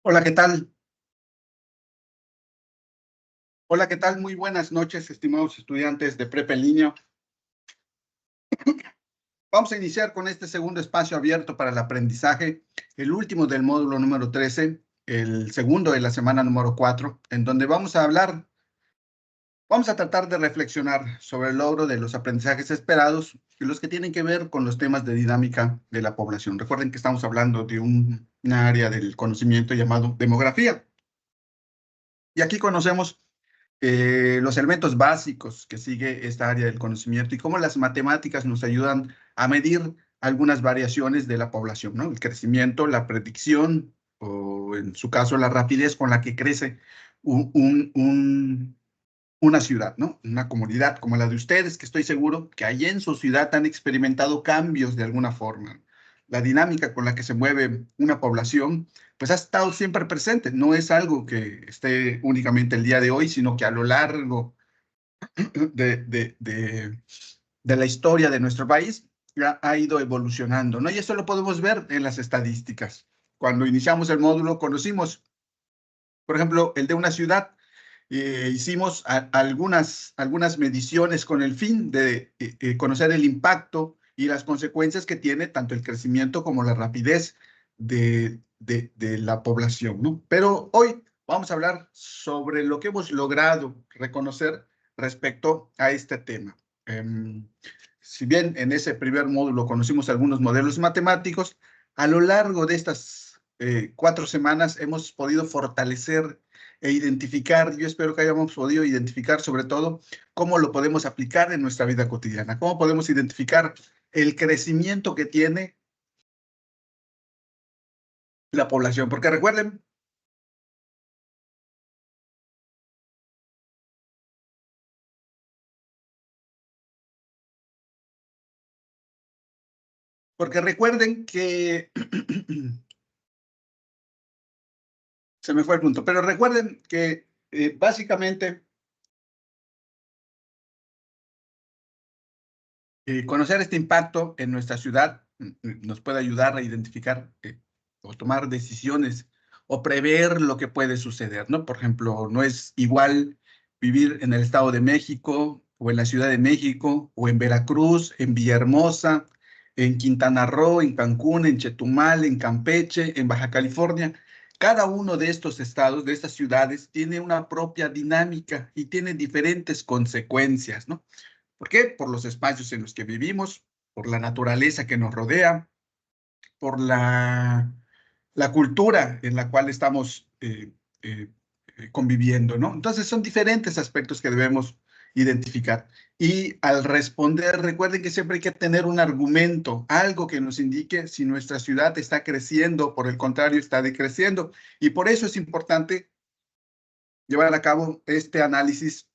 Hola, ¿qué tal? Hola, ¿qué tal? Muy buenas noches, estimados estudiantes de prepa en línea. Vamos a iniciar con este segundo espacio abierto para el aprendizaje, el último del módulo número 13, el segundo de la semana número 4, en donde vamos a tratar de reflexionar sobre el logro de los aprendizajes esperados y los que tienen que ver con los temas de dinámica de la población. Recuerden que estamos hablando de una área del conocimiento llamado demografía. Y aquí conocemos los elementos básicos que sigue esta área del conocimiento y cómo las matemáticas nos ayudan a medir algunas variaciones de la población, ¿no? El crecimiento, la predicción o en su caso la rapidez con la que crece un, un, un, una ciudad, ¿no? Una comunidad como la de ustedes, que estoy seguro que allí en su ciudad han experimentado cambios de alguna forma. La dinámica con la que se mueve una población, pues ha estado siempre presente. No es algo que esté únicamente el día de hoy, sino que a lo largo de, de, de, de la historia de nuestro país ha ido evolucionando, ¿no? Y eso lo podemos ver en las estadísticas. Cuando iniciamos el módulo, conocimos, por ejemplo, el de una ciudad. Hicimos algunas mediciones con el fin de conocer el impacto y las consecuencias que tiene tanto el crecimiento como la rapidez de la población, ¿no? Pero hoy vamos a hablar sobre lo que hemos logrado reconocer respecto a este tema. Si bien en ese primer módulo conocimos algunos modelos matemáticos, a lo largo de estas 4 semanas hemos podido fortalecer e identificar, yo espero que hayamos podido identificar sobre todo cómo lo podemos aplicar en nuestra vida cotidiana, cómo podemos identificar el crecimiento que tiene la población, porque recuerden que se me fue el punto, pero recuerden que básicamente conocer este impacto en nuestra ciudad nos puede ayudar a identificar o tomar decisiones o prever lo que puede suceder, ¿no? Por ejemplo, no es igual vivir en el Estado de México o en la Ciudad de México o en Veracruz, en Villahermosa, en Quintana Roo, en Cancún, en Chetumal, en Campeche, en Baja California. Cada uno de estos estados, de estas ciudades, tiene una propia dinámica y tiene diferentes consecuencias, ¿no? ¿Por qué? Por los espacios en los que vivimos, por la naturaleza que nos rodea, por la cultura en la cual estamos conviviendo, ¿no? Entonces son diferentes aspectos que debemos identificar. Y al responder, recuerden que siempre hay que tener un argumento, algo que nos indique si nuestra ciudad está creciendo, por el contrario, está decreciendo. Y por eso es importante llevar a cabo este análisis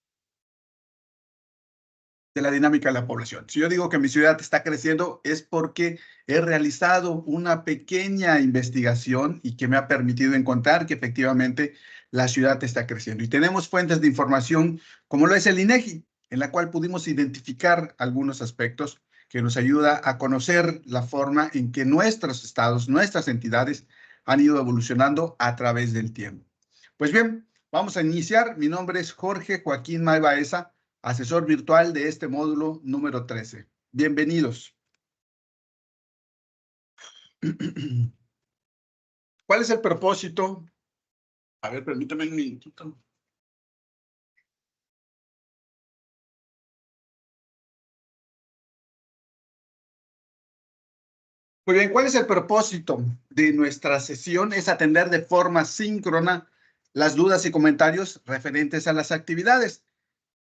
de la dinámica de la población. Si yo digo que mi ciudad está creciendo es porque he realizado una pequeña investigación y que me ha permitido encontrar que efectivamente la ciudad está creciendo. Y tenemos fuentes de información como lo es el INEGI, en la cual pudimos identificar algunos aspectos que nos ayuda a conocer la forma en que nuestros estados, nuestras entidades han ido evolucionando a través del tiempo. Pues bien, vamos a iniciar. Mi nombre es Jorge Joaquín May Baeza, asesor virtual de este módulo número 13. Bienvenidos. ¿Cuál es el propósito? A ver, permítame un minutito. Muy bien, ¿cuál es el propósito de nuestra sesión? Es atender de forma síncrona las dudas y comentarios referentes a las actividades.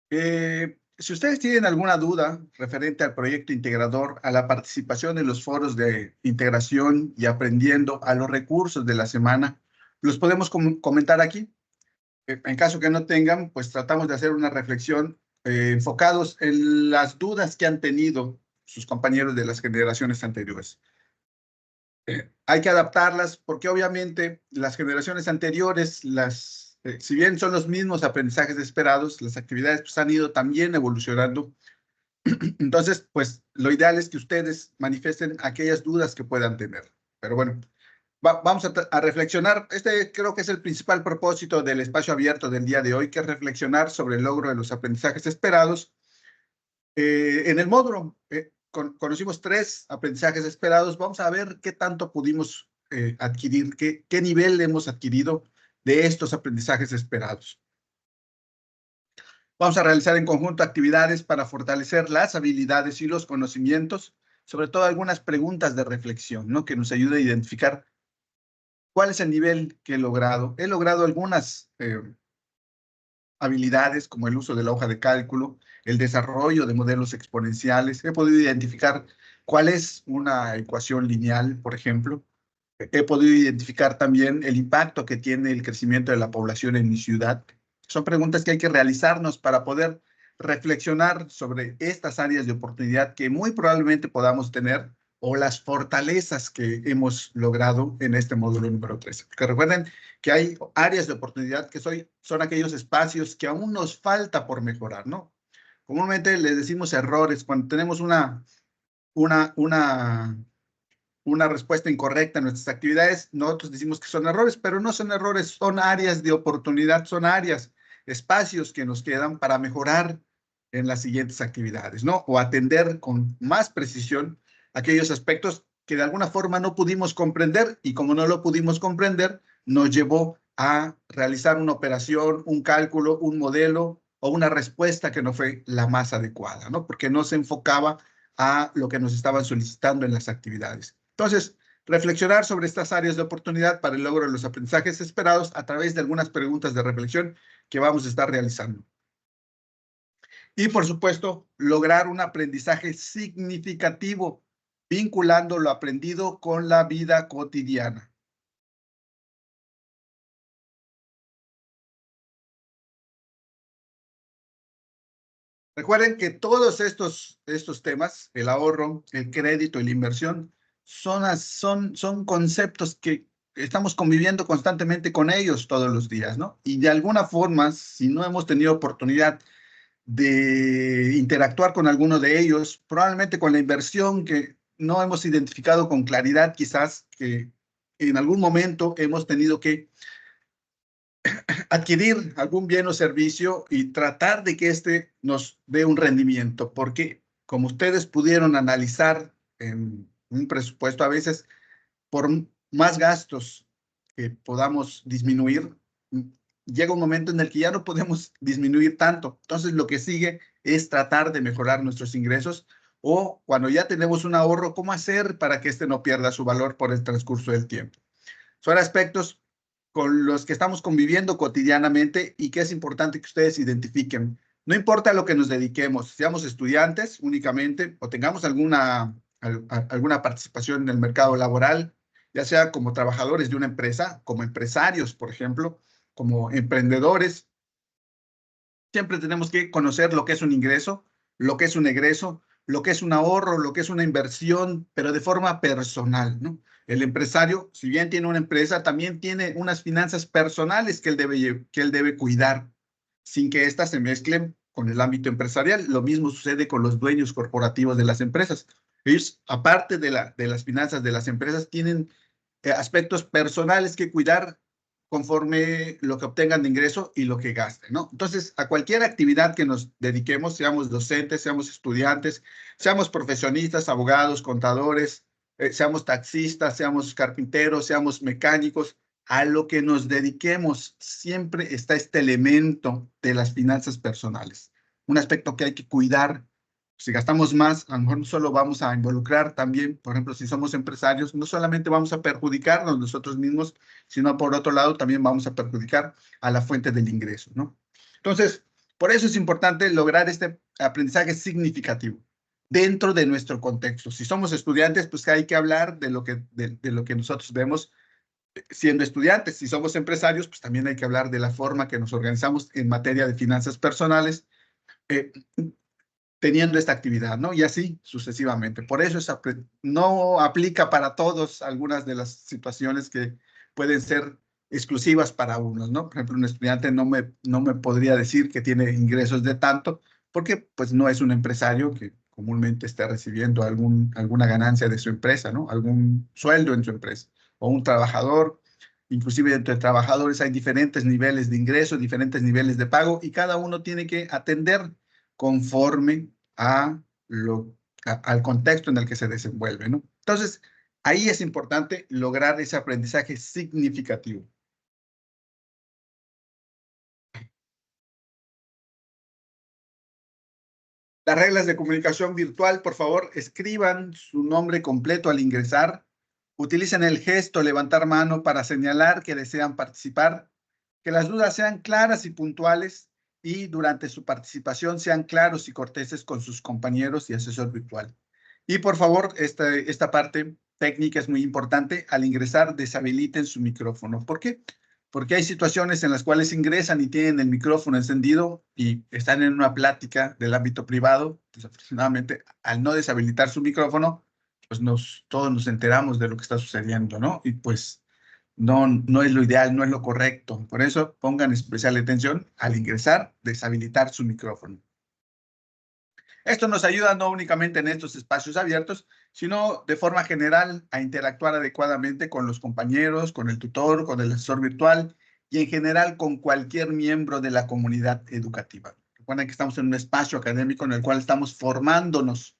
Si ustedes tienen alguna duda referente al proyecto integrador, a la participación en los foros de integración y aprendiendo, a los recursos de la semana, los podemos comentar aquí. En caso que no tengan, pues tratamos de hacer una reflexión enfocados en las dudas que han tenido sus compañeros de las generaciones anteriores. Hay que adaptarlas porque obviamente las generaciones anteriores, si bien son los mismos aprendizajes esperados, las actividades pues, han ido también evolucionando. Entonces, pues lo ideal es que ustedes manifiesten aquellas dudas que puedan tener. Pero bueno, vamos a reflexionar. Este creo que es el principal propósito del espacio abierto del día de hoy, que es reflexionar sobre el logro de los aprendizajes esperados. En el módulo conocimos 3 aprendizajes esperados. Vamos a ver qué tanto pudimos adquirir, qué nivel hemos adquirido de estos aprendizajes esperados. Vamos a realizar en conjunto actividades para fortalecer las habilidades y los conocimientos, sobre todo algunas preguntas de reflexión, ¿no? Que nos ayude a identificar cuál es el nivel que he logrado. He logrado algunas habilidades como el uso de la hoja de cálculo, el desarrollo de modelos exponenciales. He podido identificar cuál es una ecuación lineal, por ejemplo. He podido identificar también el impacto que tiene el crecimiento de la población en mi ciudad. Son preguntas que hay que realizarnos para poder reflexionar sobre estas áreas de oportunidad que muy probablemente podamos tener o las fortalezas que hemos logrado en este módulo número 13. Porque recuerden que hay áreas de oportunidad que son aquellos espacios que aún nos falta por mejorar, ¿no? Comúnmente les decimos errores cuando tenemos una respuesta incorrecta en nuestras actividades, nosotros decimos que son errores, pero no son errores, son áreas de oportunidad, son áreas, espacios que nos quedan para mejorar en las siguientes actividades, ¿no? O atender con más precisión aquellos aspectos que de alguna forma no pudimos comprender y como no lo pudimos comprender, nos llevó a realizar una operación, un cálculo, un modelo o una respuesta que no fue la más adecuada, ¿no? Porque no se enfocaba a lo que nos estaban solicitando en las actividades. Entonces, reflexionar sobre estas áreas de oportunidad para el logro de los aprendizajes esperados a través de algunas preguntas de reflexión que vamos a estar realizando. Y, por supuesto, lograr un aprendizaje significativo, vinculando lo aprendido con la vida cotidiana. Recuerden que todos estos temas, el ahorro, el crédito y la inversión, son conceptos que estamos conviviendo constantemente con ellos todos los días, ¿no? Y de alguna forma, si no hemos tenido oportunidad de interactuar con alguno de ellos, probablemente con la inversión que no hemos identificado con claridad, quizás que en algún momento hemos tenido que adquirir algún bien o servicio y tratar de que éste nos dé un rendimiento, porque como ustedes pudieron analizar en un presupuesto, a veces por más gastos que podamos disminuir, llega un momento en el que ya no podemos disminuir tanto. Entonces, lo que sigue es tratar de mejorar nuestros ingresos o cuando ya tenemos un ahorro, ¿cómo hacer para que este no pierda su valor por el transcurso del tiempo? Son aspectos con los que estamos conviviendo cotidianamente y que es importante que ustedes identifiquen. No importa lo que nos dediquemos, seamos estudiantes únicamente o tengamos alguna participación en el mercado laboral, ya sea como trabajadores de una empresa, como empresarios, por ejemplo, como emprendedores, siempre tenemos que conocer lo que es un ingreso, lo que es un egreso, lo que es un ahorro, lo que es una inversión, pero de forma personal, ¿no? El empresario, si bien tiene una empresa, también tiene unas finanzas personales que él debe cuidar, sin que éstas se mezclen con el ámbito empresarial. Lo mismo sucede con los dueños corporativos de las empresas. Ellos, aparte de las finanzas de las empresas, tienen aspectos personales que cuidar conforme lo que obtengan de ingreso y lo que gasten, ¿no? Entonces, a cualquier actividad que nos dediquemos, seamos docentes, seamos estudiantes, seamos profesionistas, abogados, contadores, seamos taxistas, seamos carpinteros, seamos mecánicos, a lo que nos dediquemos, siempre está este elemento de las finanzas personales, un aspecto que hay que cuidar. Si gastamos más, a lo mejor no solo vamos a involucrar también, por ejemplo, si somos empresarios, no solamente vamos a perjudicarnos nosotros mismos, sino por otro lado también vamos a perjudicar a la fuente del ingreso, ¿no? Entonces, por eso es importante lograr este aprendizaje significativo dentro de nuestro contexto. Si somos estudiantes, pues hay que hablar de lo que nosotros vemos siendo estudiantes. Si somos empresarios, pues también hay que hablar de la forma que nos organizamos en materia de finanzas personales, eh, teniendo esta actividad, ¿no? Y así sucesivamente. Por eso no aplica para todos algunas de las situaciones que pueden ser exclusivas para unos, ¿no? Por ejemplo, un estudiante no me podría decir que tiene ingresos de tanto, porque pues no es un empresario que comúnmente esté recibiendo alguna ganancia de su empresa, ¿no? Algún sueldo en su empresa, o un trabajador. Inclusive entre trabajadores hay diferentes niveles de ingreso, diferentes niveles de pago, y cada uno tiene que atender conforme al contexto en el que se desenvuelve, ¿no? Entonces, ahí es importante lograr ese aprendizaje significativo. Las reglas de comunicación virtual, por favor, escriban su nombre completo al ingresar. Utilicen el gesto levantar mano para señalar que desean participar. Que las dudas sean claras y puntuales y durante su participación sean claros y corteses con sus compañeros y asesor virtual. Y por favor, esta parte técnica es muy importante. Al ingresar, deshabiliten su micrófono. ¿Por qué? Porque hay situaciones en las cuales ingresan y tienen el micrófono encendido y están en una plática del ámbito privado. Desafortunadamente, al no deshabilitar su micrófono, pues todos nos enteramos de lo que está sucediendo, ¿no? Y pues no es lo ideal, no es lo correcto. Por eso pongan especial atención al ingresar, deshabilitar su micrófono. Esto nos ayuda no únicamente en estos espacios abiertos, sino de forma general a interactuar adecuadamente con los compañeros, con el tutor, con el asesor virtual y en general con cualquier miembro de la comunidad educativa. Recuerden que estamos en un espacio académico en el cual estamos formándonos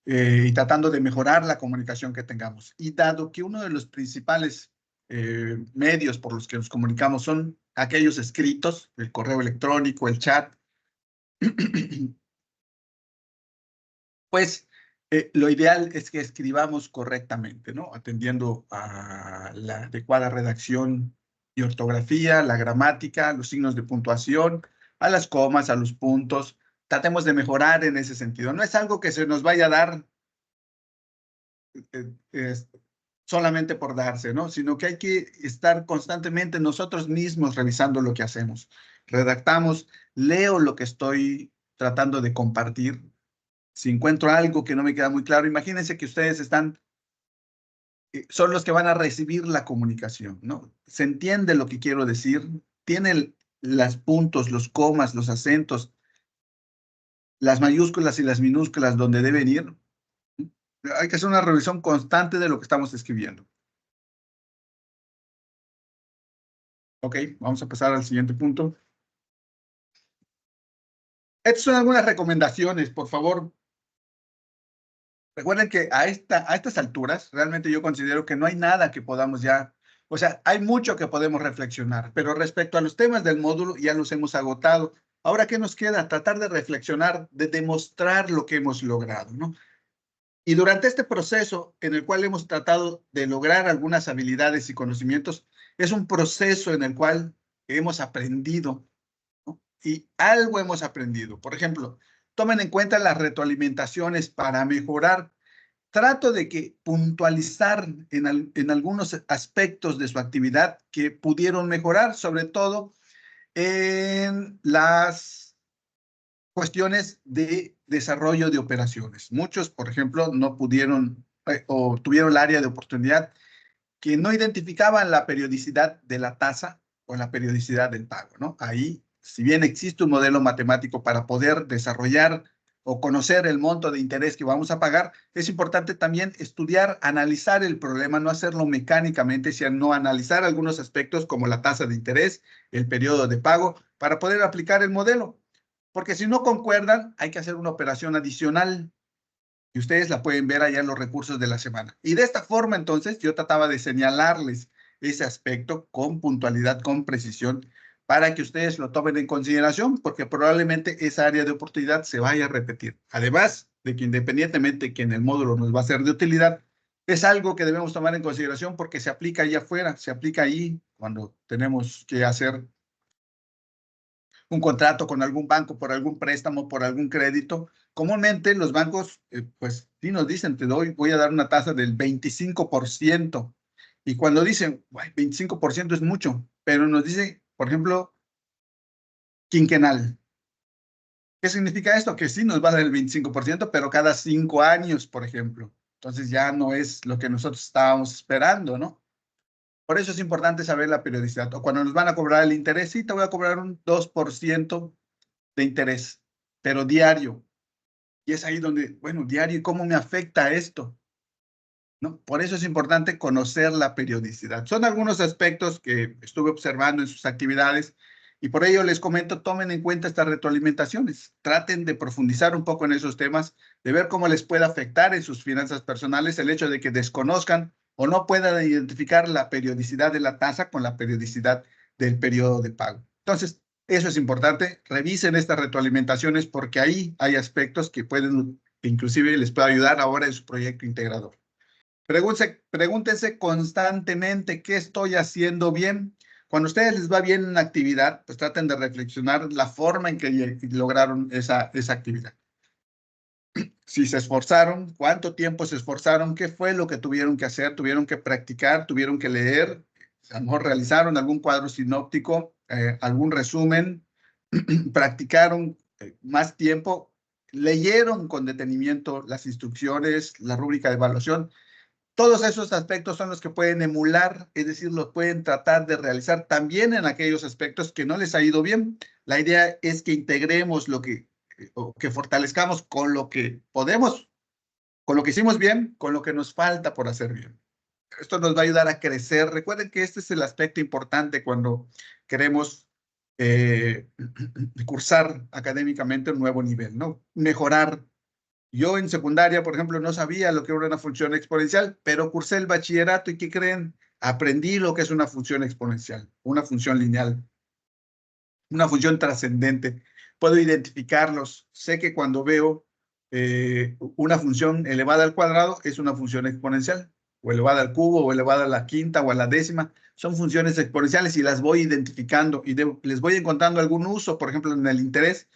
y tratando de mejorar la comunicación que tengamos. Y dado que uno de los principales medios por los que nos comunicamos son aquellos escritos, el correo electrónico, el chat, pues lo ideal es que escribamos correctamente, ¿no? Atendiendo a la adecuada redacción y ortografía, la gramática, los signos de puntuación, a las comas, a los puntos. Tratemos de mejorar en ese sentido. No es algo que se nos vaya a dar eh, solamente por darse, ¿no? Sino que hay que estar constantemente nosotros mismos revisando lo que hacemos. Redactamos, leo lo que estoy tratando de compartir. Si encuentro algo que no me queda muy claro, imagínense que ustedes son los que van a recibir la comunicación, ¿no? Se entiende lo que quiero decir, tiene los puntos, los comas, los acentos, las mayúsculas y las minúsculas donde deben ir. Hay que hacer una revisión constante de lo que estamos escribiendo. Ok, vamos a pasar al siguiente punto. Estas son algunas recomendaciones, por favor. Recuerden que a estas alturas, realmente yo considero que no hay nada que podamos ya, o sea, hay mucho que podemos reflexionar, pero respecto a los temas del módulo ya los hemos agotado. Ahora, ¿qué nos queda? Tratar de reflexionar, de demostrar lo que hemos logrado, ¿no? Y durante este proceso en el cual hemos tratado de lograr algunas habilidades y conocimientos, es un proceso en el cual hemos aprendido, ¿no? Y algo hemos aprendido. Por ejemplo, tomen en cuenta las retroalimentaciones para mejorar. Trato de que puntualizar en algunos aspectos de su actividad que pudieron mejorar, sobre todo en las cuestiones de desarrollo de operaciones. Muchos, por ejemplo, no pudieron o tuvieron el área de oportunidad que no identificaban la periodicidad de la tasa o la periodicidad del pago, ¿no? Ahí, si bien existe un modelo matemático para poder desarrollar o conocer el monto de interés que vamos a pagar, es importante también estudiar, analizar el problema, no hacerlo mecánicamente, sino analizar algunos aspectos como la tasa de interés, el periodo de pago, para poder aplicar el modelo. Porque si no concuerdan, hay que hacer una operación adicional y ustedes la pueden ver allá en los recursos de la semana. Y de esta forma, entonces, yo trataba de señalarles ese aspecto con puntualidad, con precisión, para que ustedes lo tomen en consideración, porque probablemente esa área de oportunidad se vaya a repetir. Además de que independientemente que en el módulo nos va a ser de utilidad, es algo que debemos tomar en consideración porque se aplica allá afuera, se aplica ahí cuando tenemos que hacer un contrato con algún banco por algún préstamo, por algún crédito. Comúnmente los bancos, pues sí nos dicen, voy a dar una tasa del 25%. Y cuando dicen, 25% es mucho, pero nos dice, por ejemplo, quinquenal. ¿Qué significa esto? Que sí nos va a dar el 25%, pero cada 5 años, por ejemplo. Entonces ya no es lo que nosotros estábamos esperando, ¿no? Por eso es importante saber la periodicidad. O cuando nos van a cobrar el interés, sí, te voy a cobrar un 2% de interés, pero diario. Y es ahí donde, bueno, diario, ¿cómo me afecta esto? ¿No? Por eso es importante conocer la periodicidad. Son algunos aspectos que estuve observando en sus actividades y por ello les comento, tomen en cuenta estas retroalimentaciones, traten de profundizar un poco en esos temas, de ver cómo les puede afectar en sus finanzas personales el hecho de que desconozcan o no puedan identificar la periodicidad de la tasa con la periodicidad del periodo de pago. Entonces, eso es importante, revisen estas retroalimentaciones porque ahí hay aspectos que pueden, inclusive les puede ayudar ahora en su proyecto integrador. Pregúntense constantemente qué estoy haciendo bien. Cuando a ustedes les va bien una actividad, pues traten de reflexionar la forma en que lograron esa actividad. Si se esforzaron, cuánto tiempo se esforzaron, qué fue lo que tuvieron que hacer, tuvieron que practicar, tuvieron que leer, a lo mejor realizaron algún cuadro sinóptico, algún resumen, practicaron más tiempo, leyeron con detenimiento las instrucciones, la rúbrica de evaluación. Todos esos aspectos son los que pueden emular, es decir, los pueden tratar de realizar también en aquellos aspectos que no les ha ido bien. La idea es que integremos o que fortalezcamos con lo que podemos, con lo que hicimos bien, con lo que nos falta por hacer bien. Esto nos va a ayudar a crecer. Recuerden que este es el aspecto importante cuando queremos cursar académicamente un nuevo nivel, ¿no? Mejorar. Yo en secundaria, por ejemplo, no sabía lo que era una función exponencial, pero cursé el bachillerato y ¿qué creen? Aprendí lo que es una función exponencial, una función lineal, una función trascendente. Puedo identificarlos. Sé que cuando veo una función elevada al cuadrado es una función exponencial, o elevada al cubo, o elevada a la quinta o a la décima. Son funciones exponenciales y las voy identificando y les voy encontrando algún uso. Por ejemplo, en el interés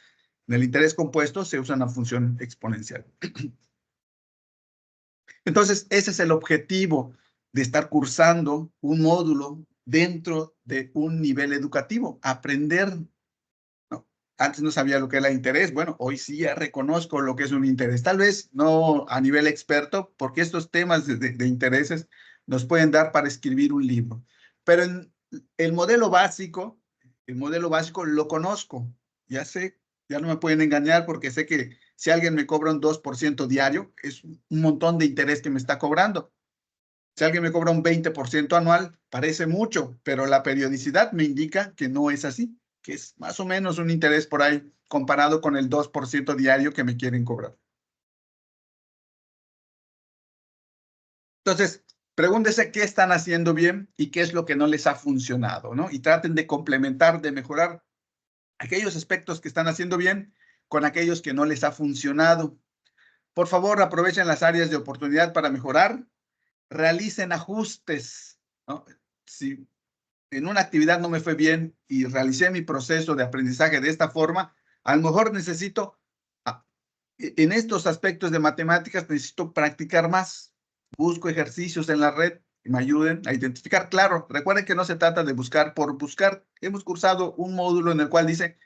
compuesto se usa una función exponencial. Entonces, ese es el objetivo de estar cursando un módulo dentro de un nivel educativo, aprender. ¿No? Antes no sabía lo que era interés, bueno, hoy sí ya reconozco lo que es un interés, tal vez no a nivel experto, porque estos temas de intereses nos pueden dar para escribir un libro, pero en el modelo básico lo conozco, ya sé, ya no me pueden engañar porque sé que si alguien me cobra un 2% diario, es un montón de interés que me está cobrando. Si alguien me cobra un 20% anual, parece mucho, pero la periodicidad me indica que no es así, que es más o menos un interés por ahí comparado con el 2% diario que me quieren cobrar. Entonces, pregúntese qué están haciendo bien y qué es lo que no les ha funcionado, ¿no? Y traten de complementar, de mejorar aquellos aspectos que están haciendo bien con aquellos que no les ha funcionado. Por favor, aprovechen las áreas de oportunidad para mejorar, realicen ajustes, ¿no? Si en una actividad no me fue bien y realicé mi proceso de aprendizaje de esta forma, a lo mejor necesito, en estos aspectos de matemáticas, necesito practicar más. Busco ejercicios en la red que me ayuden a identificar. Claro, recuerden que no se trata de buscar por buscar. Hemos cursado un módulo en el cual dice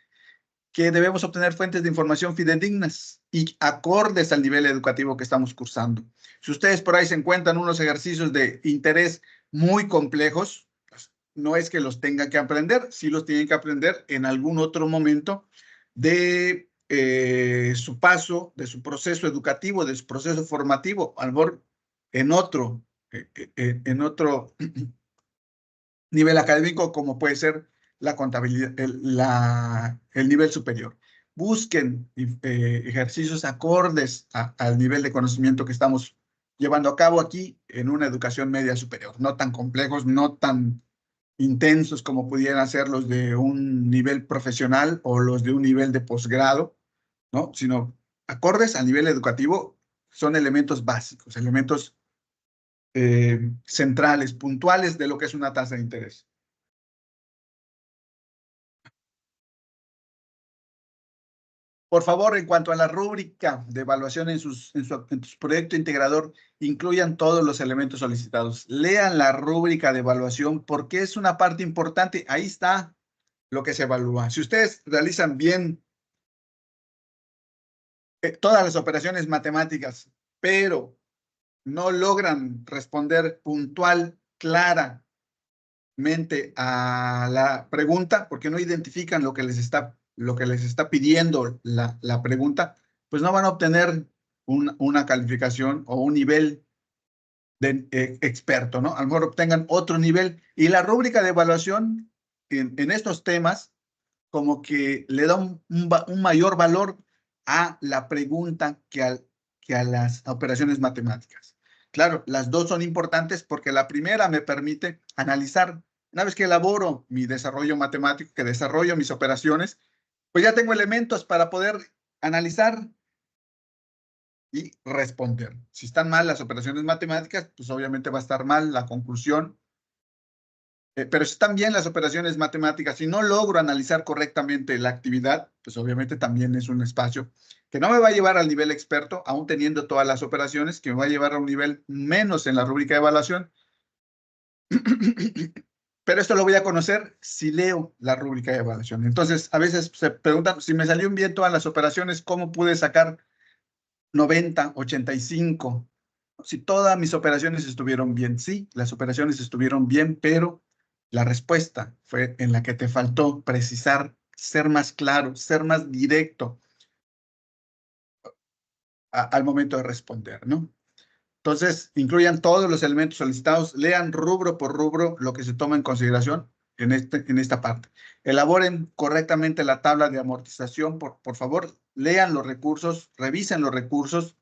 que debemos obtener fuentes de información fidedignas y acordes al nivel educativo que estamos cursando. Si ustedes por ahí se encuentran unos ejercicios de interés muy complejos, pues no es que los tengan que aprender, sí los tienen que aprender en algún otro momento de su paso, de su proceso educativo, de su proceso formativo, a lo mejor en otro nivel académico como puede ser la contabilidad, el nivel superior. Busquen ejercicios acordes al nivel de conocimiento que estamos llevando a cabo aquí en una educación media superior, no tan complejos, no tan intensos como pudieran ser los de un nivel profesional o los de un nivel de posgrado, ¿no? Sino acordes al nivel educativo son elementos básicos, elementos centrales, puntuales de lo que es una tasa de interés. Por favor, en cuanto a la rúbrica de evaluación en su proyecto integrador, incluyan todos los elementos solicitados. Lean la rúbrica de evaluación porque es una parte importante. Ahí está lo que se evalúa. Si ustedes realizan bien todas las operaciones matemáticas, pero no logran responder puntual, claramente a la pregunta, porque no identifican lo que les está pidiendo la pregunta, pues no van a obtener una calificación o un nivel de experto, ¿no? A lo mejor obtengan otro nivel. Y la rúbrica de evaluación en estos temas como que le da un mayor valor a la pregunta que a las operaciones matemáticas. Claro, las dos son importantes porque la primera me permite analizar, una vez que elaboro mi desarrollo matemático, que desarrollo mis operaciones, pues ya tengo elementos para poder analizar y responder. Si están mal las operaciones matemáticas, pues obviamente va a estar mal la conclusión. Pero si están bien las operaciones matemáticas y no logro analizar correctamente la actividad, pues obviamente también es un espacio que no me va a llevar al nivel experto, aún teniendo todas las operaciones, que me va a llevar a un nivel menos en la rúbrica de evaluación. Pero esto lo voy a conocer si leo la rúbrica de evaluación. Entonces, a veces se preguntan, si me salieron bien todas las operaciones, ¿cómo pude sacar 90, 85? Si todas mis operaciones estuvieron bien, sí, las operaciones estuvieron bien, pero la respuesta fue en la que te faltó precisar, ser más claro, ser más directo al momento de responder, ¿no? Entonces, incluyan todos los elementos solicitados, lean rubro por rubro lo que se toma en consideración en esta parte. Elaboren correctamente la tabla de amortización, por favor, lean los recursos, revisen los recursos,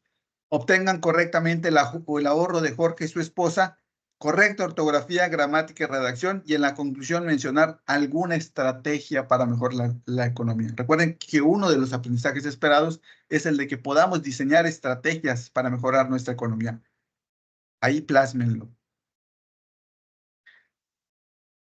obtengan correctamente el ahorro de Jorge y su esposa, correcta ortografía, gramática y redacción, y en la conclusión mencionar alguna estrategia para mejorar la economía. Recuerden que uno de los aprendizajes esperados es el de que podamos diseñar estrategias para mejorar nuestra economía. Ahí plásmenlo.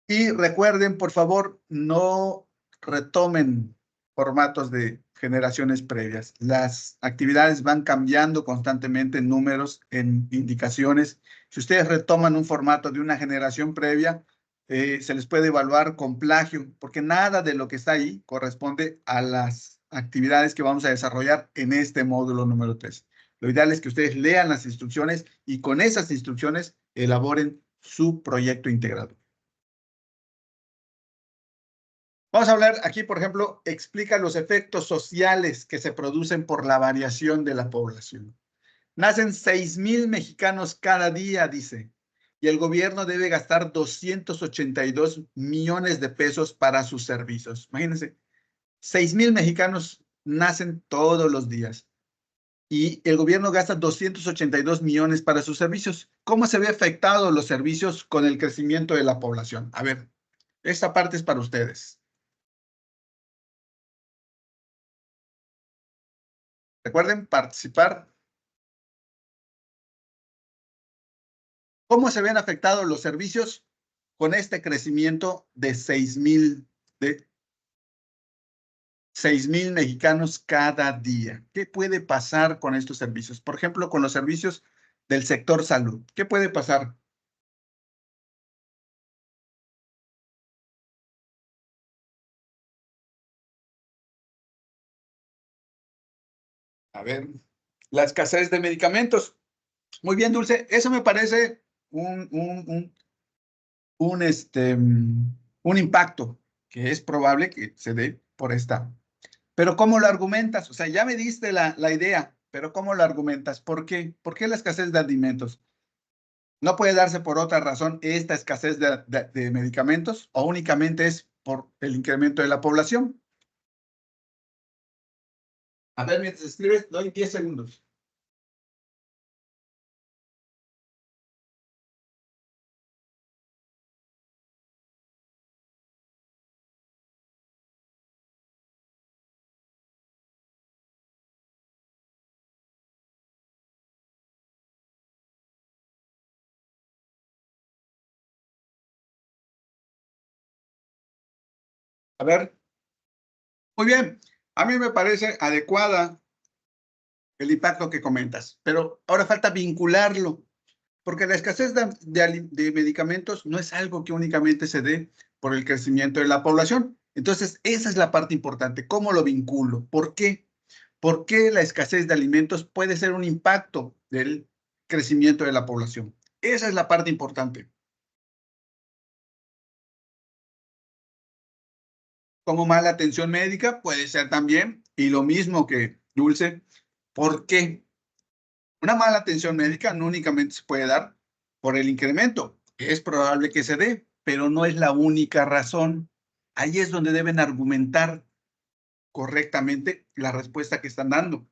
Y recuerden, por favor, no retomen formatos de generaciones previas. Las actividades van cambiando constantemente en números, en indicaciones. Si ustedes retoman un formato de una generación previa, se les puede evaluar con plagio, porque nada de lo que está ahí corresponde a las actividades que vamos a desarrollar en este módulo número 3. Lo ideal es que ustedes lean las instrucciones y con esas instrucciones elaboren su proyecto integrado. Vamos a hablar aquí, por ejemplo, explica los efectos sociales que se producen por la variación de la población. Nacen 6,000 mexicanos cada día, dice, y el gobierno debe gastar 282 millones de pesos para sus servicios. Imagínense, 6,000 mexicanos nacen todos los días y el gobierno gasta 282 millones para sus servicios. ¿Cómo se ve afectado los servicios con el crecimiento de la población? A ver, esta parte es para ustedes. Recuerden participar. ¿Cómo se ven afectados los servicios con este crecimiento de 6,000 mexicanos cada día? ¿Qué puede pasar con estos servicios? Por ejemplo, con los servicios del sector salud. ¿Qué puede pasar? A ver, la escasez de medicamentos. Muy bien, Dulce. Eso me parece un impacto que es probable que se dé por esta. Pero ¿cómo lo argumentas? O sea, ya me diste la idea, pero ¿cómo lo argumentas? ¿Por qué? ¿Por qué la escasez de alimentos? ¿No puede darse por otra razón esta escasez de medicamentos o únicamente es por el incremento de la población? A ver, mientras escribes, doy 10 segundos. A ver, muy bien. A mí me parece adecuada el impacto que comentas, pero ahora falta vincularlo, porque la escasez de medicamentos no es algo que únicamente se dé por el crecimiento de la población. Entonces, esa es la parte importante. ¿Cómo lo vinculo? ¿Por qué? ¿Por qué la escasez de alimentos puede ser un impacto del crecimiento de la población? Esa es la parte importante. Como mala atención médica puede ser también, y lo mismo que Dulce, ¿Por qué? Una mala atención médica no únicamente se puede dar por el incremento. Es probable que se dé, pero no es la única razón. Ahí es donde deben argumentar correctamente la respuesta que están dando.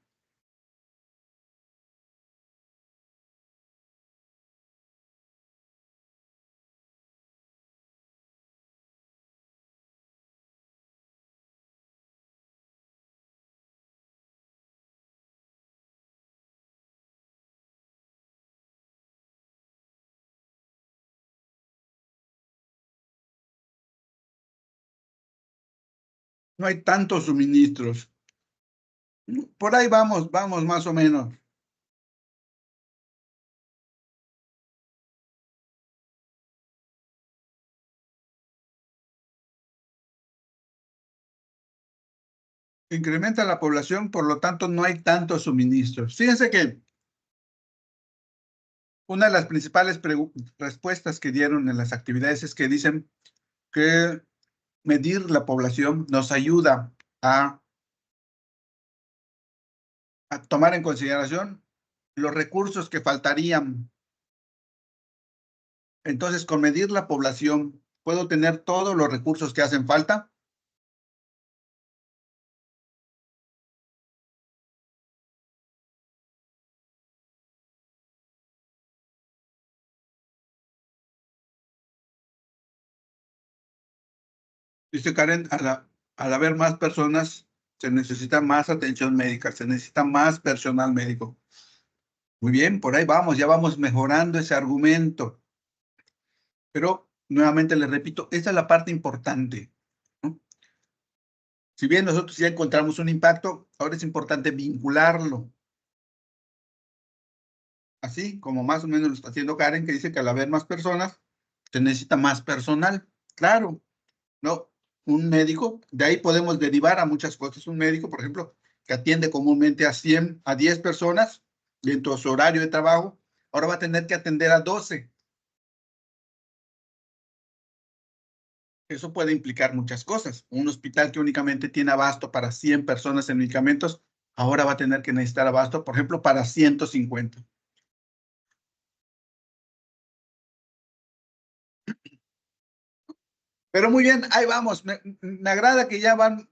No hay tantos suministros. Por ahí vamos más o menos. Incrementa la población, por lo tanto no hay tantos suministros. Fíjense que una de las principales respuestas que dieron en las actividades es que dicen que medir la población nos ayuda a tomar en consideración los recursos que faltarían. Entonces, con medir la población, ¿puedo tener todos los recursos que hacen falta? Dice Karen, al haber más personas, se necesita más atención médica, se necesita más personal médico. Muy bien, por ahí vamos, ya vamos mejorando ese argumento. Pero nuevamente les repito, esa es la parte importante, ¿no? Si bien nosotros ya encontramos un impacto, ahora es importante vincularlo. Así como más o menos lo está haciendo Karen, que dice que al haber más personas, se necesita más personal. Claro, ¿no? Un médico, de ahí podemos derivar a muchas cosas. Un médico, por ejemplo, que atiende comúnmente a 100, a 10 personas dentro de su horario de trabajo, ahora va a tener que atender a 12. Eso puede implicar muchas cosas. Un hospital que únicamente tiene abasto para 100 personas en medicamentos, ahora va a tener que necesitar abasto, por ejemplo, para 150. Pero muy bien, ahí vamos. Me agrada que ya van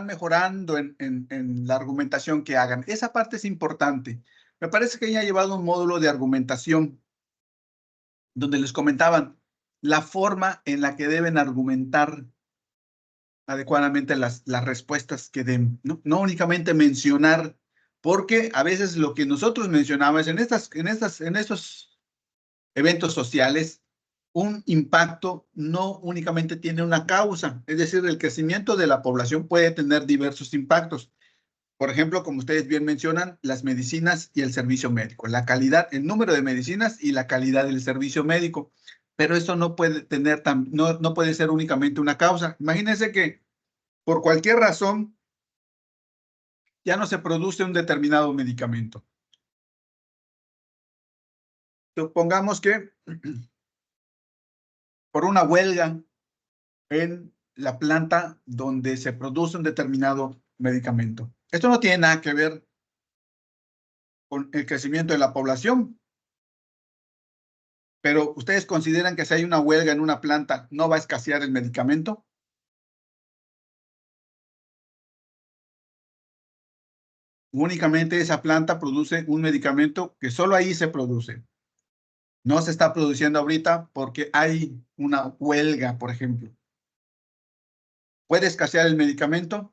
mejorando en la argumentación que hagan. Esa parte es importante. Me parece que ya ha llevado un módulo de argumentación donde les comentaban la forma en la que deben argumentar adecuadamente las respuestas que den, ¿no? No únicamente mencionar, porque a veces lo que nosotros mencionamos en estos eventos sociales, un impacto no únicamente tiene una causa, es decir, el crecimiento de la población puede tener diversos impactos. Por ejemplo, como ustedes bien mencionan, las medicinas y el servicio médico, la calidad, el número de medicinas y la calidad del servicio médico. Pero eso no puede tener, no puede ser únicamente una causa. Imagínense que por cualquier razón ya no se produce un determinado medicamento. Supongamos que por una huelga en la planta donde se produce un determinado medicamento. Esto no tiene nada que ver con el crecimiento de la población, pero ¿ustedes consideran que si hay una huelga en una planta no va a escasear el medicamento? Únicamente esa planta produce un medicamento que solo ahí se produce. No se está produciendo ahorita porque hay una huelga, por ejemplo. ¿Puede escasear el medicamento?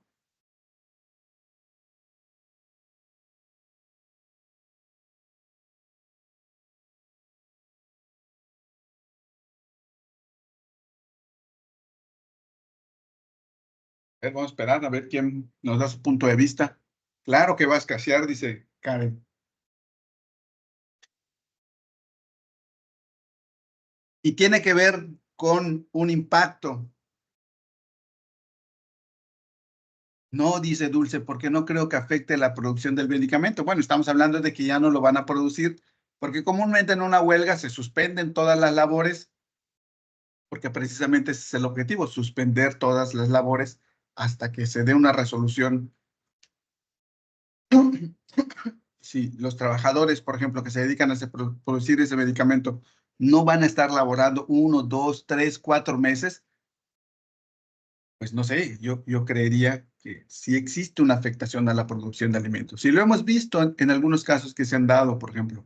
Vamos a esperar a ver quién nos da su punto de vista. Claro que va a escasear, dice Karen. Y tiene que ver con un impacto. No, dice Dulce, porque no creo que afecte la producción del medicamento. Bueno, estamos hablando de que ya no lo van a producir, porque comúnmente en una huelga se suspenden todas las labores, porque precisamente ese es el objetivo, suspender todas las labores hasta que se dé una resolución si los trabajadores, por ejemplo, que se dedican a producir ese medicamento, no van a estar laborando 1, 2, 3, 4 meses, pues no sé, yo creería que sí existe una afectación a la producción de alimentos. Y lo hemos visto en algunos casos que se han dado, por ejemplo.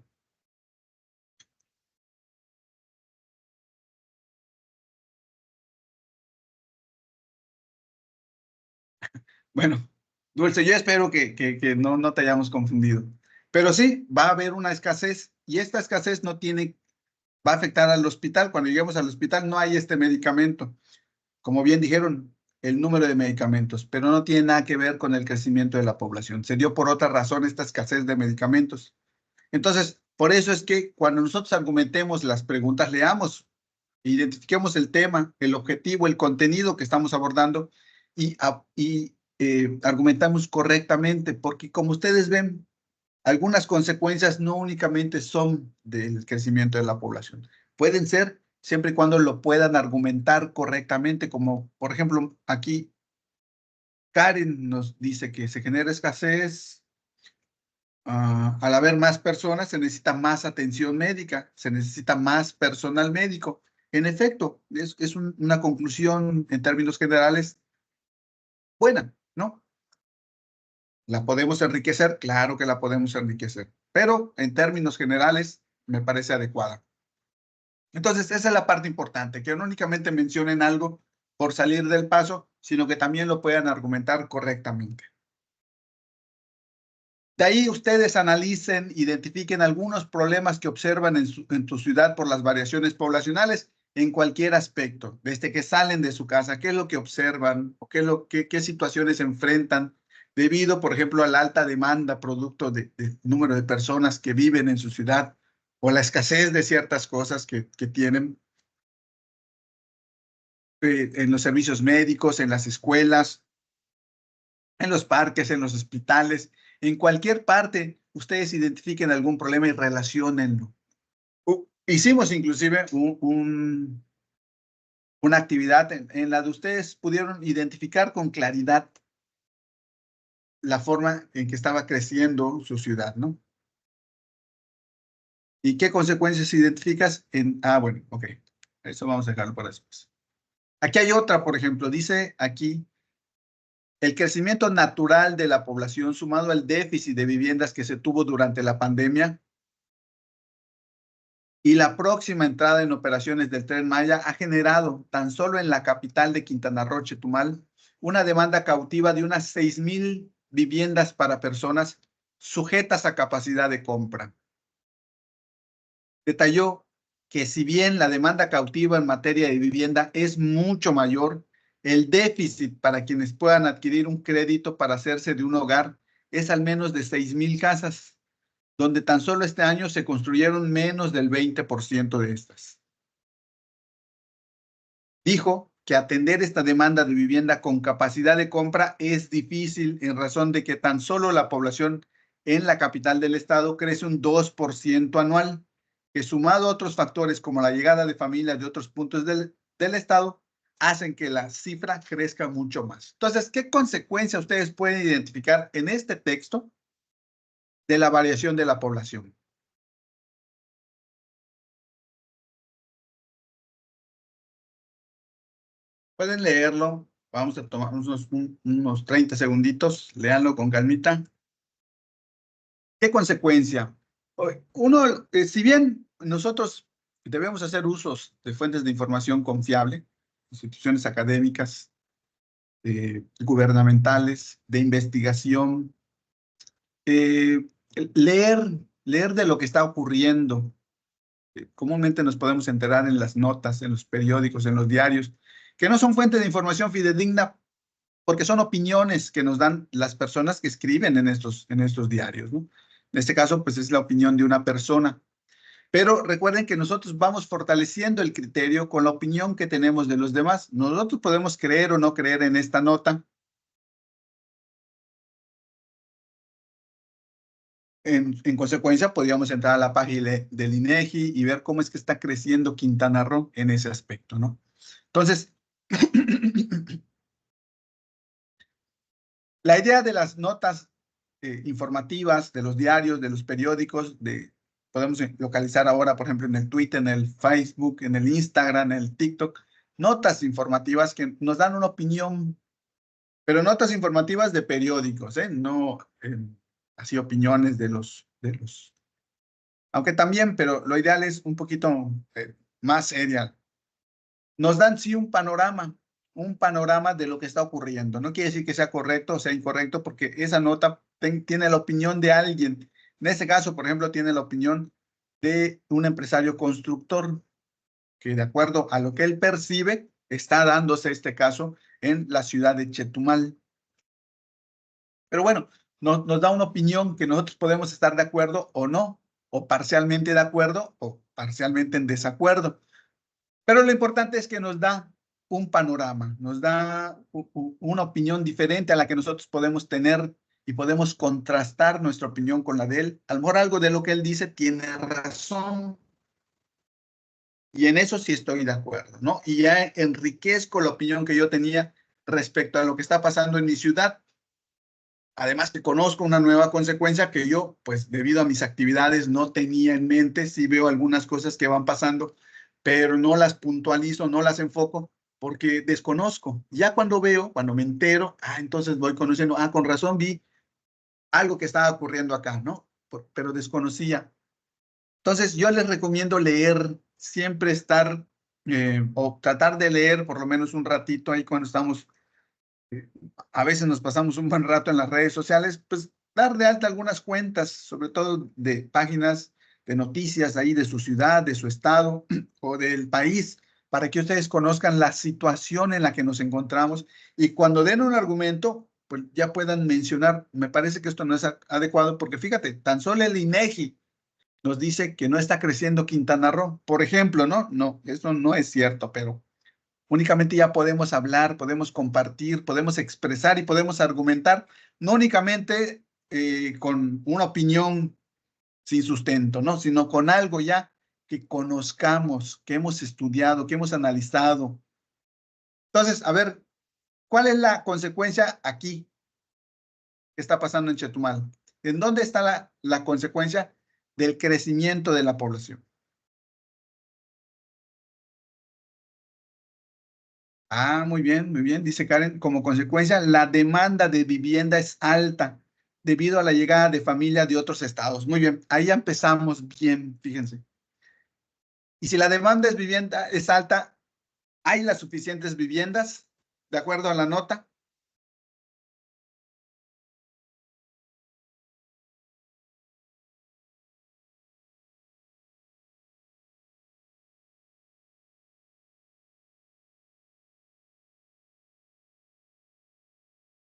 Bueno, Dulce, yo espero que no te hayamos confundido. Pero sí, va a haber una escasez y esta escasez no tiene, va a afectar al hospital. Cuando lleguemos al hospital no hay este medicamento. Como bien dijeron, el número de medicamentos, pero no tiene nada que ver con el crecimiento de la población. Se dio por otra razón esta escasez de medicamentos. Entonces, por eso es que cuando nosotros argumentemos las preguntas, leamos, identifiquemos el tema, el objetivo, el contenido que estamos abordando y argumentamos correctamente, porque como ustedes ven, algunas consecuencias no únicamente son del crecimiento de la población, pueden ser siempre y cuando lo puedan argumentar correctamente, como por ejemplo aquí Karen nos dice que se genera escasez. Al haber más personas, se necesita más atención médica, se necesita más personal médico. En efecto, es una conclusión en términos generales buena, ¿no? ¿La podemos enriquecer? Claro que la podemos enriquecer, pero en términos generales me parece adecuada. Entonces, esa es la parte importante, que no únicamente mencionen algo por salir del paso, sino que también lo puedan argumentar correctamente. De ahí ustedes analicen, identifiquen algunos problemas que observan en tu ciudad por las variaciones poblacionales en cualquier aspecto, desde que salen de su casa, qué es lo que observan o qué situaciones se enfrentan debido, por ejemplo, a la alta demanda producto de número de personas que viven en su ciudad o la escasez de ciertas cosas que tienen en los servicios médicos, en las escuelas, en los parques, en los hospitales, en cualquier parte, ustedes identifiquen algún problema y relaciónenlo. Hicimos inclusive una actividad en la de ustedes pudieron identificar con claridad la forma en que estaba creciendo su ciudad, ¿no? ¿Y qué consecuencias identificas en? Bueno, ok. Eso vamos a dejarlo para después. Aquí hay otra, por ejemplo, dice aquí, el crecimiento natural de la población sumado al déficit de viviendas que se tuvo durante la pandemia y la próxima entrada en operaciones del Tren Maya ha generado, tan solo en la capital de Quintana Roo, Chetumal, una demanda cautiva de unas 6,000 viviendas para personas sujetas a capacidad de compra. Detalló que si bien la demanda cautiva en materia de vivienda es mucho mayor, el déficit para quienes puedan adquirir un crédito para hacerse de un hogar es al menos de 6,000 casas, donde tan solo este año se construyeron menos del 20% de estas. Dijo que atender esta demanda de vivienda con capacidad de compra es difícil en razón de que tan solo la población en la capital del estado crece un 2% anual, que sumado a otros factores como la llegada de familias de otros puntos del estado, hacen que la cifra crezca mucho más. Entonces, ¿qué consecuencia ustedes pueden identificar en este texto de la variación de la población? Pueden leerlo. Vamos a tomar unos 30 segunditos. Léanlo con calmita. ¿Qué consecuencia? Uno, si bien nosotros debemos hacer usos de fuentes de información confiable, instituciones académicas, gubernamentales, de investigación, eh, leer de lo que está ocurriendo. Comúnmente nos podemos enterar en las notas, en los periódicos, en los diarios, que no son fuentes de información fidedigna porque son opiniones que nos dan las personas que escriben en estos diarios, ¿no? En este caso, pues es la opinión de una persona. Pero recuerden que nosotros vamos fortaleciendo el criterio con la opinión que tenemos de los demás. Nosotros podemos creer o no creer en esta nota. En consecuencia, podríamos entrar a la página del INEGI y ver cómo es que está creciendo Quintana Roo en ese aspecto, ¿no? Entonces, la idea de las notas informativas de los diarios, de los periódicos, podemos localizar ahora, por ejemplo, en el Twitter, en el Facebook, en el Instagram, en el TikTok, notas informativas que nos dan una opinión, pero notas informativas de periódicos, ¿eh? No así opiniones de los, aunque también, pero lo ideal es un poquito más seria. Nos dan sí un panorama de lo que está ocurriendo. No quiere decir que sea correcto o sea incorrecto, porque esa nota tiene la opinión de alguien. En este caso, por ejemplo, tiene la opinión de un empresario constructor, que de acuerdo a lo que él percibe, está dándose este caso en la ciudad de Chetumal. Pero bueno, nos da una opinión que nosotros podemos estar de acuerdo o no, o parcialmente de acuerdo o parcialmente en desacuerdo. Pero lo importante es que nos da un panorama, nos da una opinión diferente a la que nosotros podemos tener y podemos contrastar nuestra opinión con la de él. A lo mejor algo de lo que él dice tiene razón y en eso sí estoy de acuerdo, ¿no? Y ya enriquezco la opinión que yo tenía respecto a lo que está pasando en mi ciudad. Además que conozco una nueva consecuencia que yo, pues debido a mis actividades, no tenía en mente. Sí veo algunas cosas que van pasando, pero no las puntualizo, no las enfoco porque desconozco. Ya cuando veo, cuando me entero, entonces voy conociendo, con razón vi algo que estaba ocurriendo acá, ¿no? Pero desconocía. Entonces yo les recomiendo leer, siempre estar o tratar de leer por lo menos un ratito ahí cuando estamos a veces nos pasamos un buen rato en las redes sociales, pues dar de alta algunas cuentas, sobre todo de páginas de noticias ahí de su ciudad, de su estado o del país, para que ustedes conozcan la situación en la que nos encontramos y cuando den un argumento, pues ya puedan mencionar, me parece que esto no es adecuado porque fíjate, tan solo el INEGI nos dice que no está creciendo Quintana Roo, por ejemplo, ¿no? No, eso no es cierto, pero únicamente ya podemos hablar, podemos compartir, podemos expresar y podemos argumentar, no únicamente con una opinión sin sustento, ¿no? Sino con algo ya que conozcamos, que hemos estudiado, que hemos analizado. Entonces, a ver, ¿cuál es la consecuencia aquí que está pasando en Chetumal? ¿En dónde está la consecuencia del crecimiento de la población? Muy bien, dice Karen. Como consecuencia, la demanda de vivienda es alta debido a la llegada de familias de otros estados. Muy bien, ahí ya empezamos bien, fíjense. Y si la demanda es vivienda es alta, ¿hay las suficientes viviendas? De acuerdo a la nota.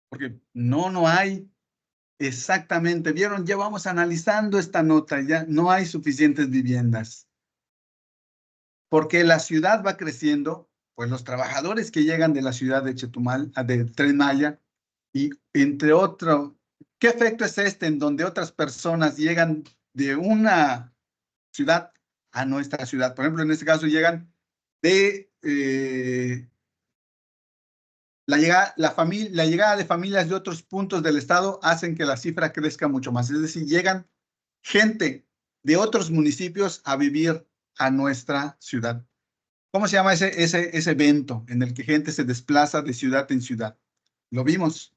Porque no hay. Exactamente. ¿Vieron? Ya vamos analizando esta nota, ya no hay suficientes viviendas. Porque la ciudad va creciendo, pues los trabajadores que llegan de la ciudad de Chetumal, de Tren Maya, y entre otros, ¿qué efecto es este en donde otras personas llegan de una ciudad a nuestra ciudad? Por ejemplo, en este caso llegan de la llegada de familias de otros puntos del estado hacen que la cifra crezca mucho más. Es decir, llegan gente de otros municipios a vivir a nuestra ciudad. ¿Cómo se llama ese evento en el que gente se desplaza de ciudad en ciudad? Lo vimos.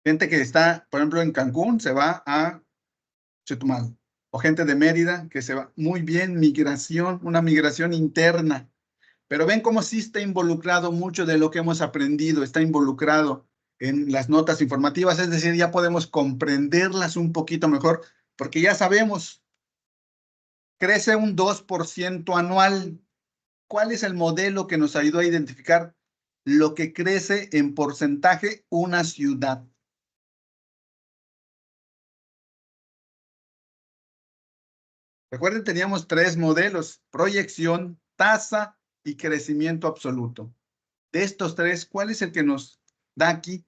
Gente que está, por ejemplo, en Cancún, se va a Chetumal. O gente de Mérida que se va. Muy bien, migración, una migración interna. Pero ven cómo sí está involucrado mucho de lo que hemos aprendido, está involucrado en las notas informativas, es decir, ya podemos comprenderlas un poquito mejor, porque ya sabemos, crece un 2% anual. ¿Cuál es el modelo que nos ayudó a identificar lo que crece en porcentaje una ciudad? Recuerden, teníamos tres modelos: proyección, tasa y crecimiento absoluto. De estos tres, ¿cuál es el que nos da aquí?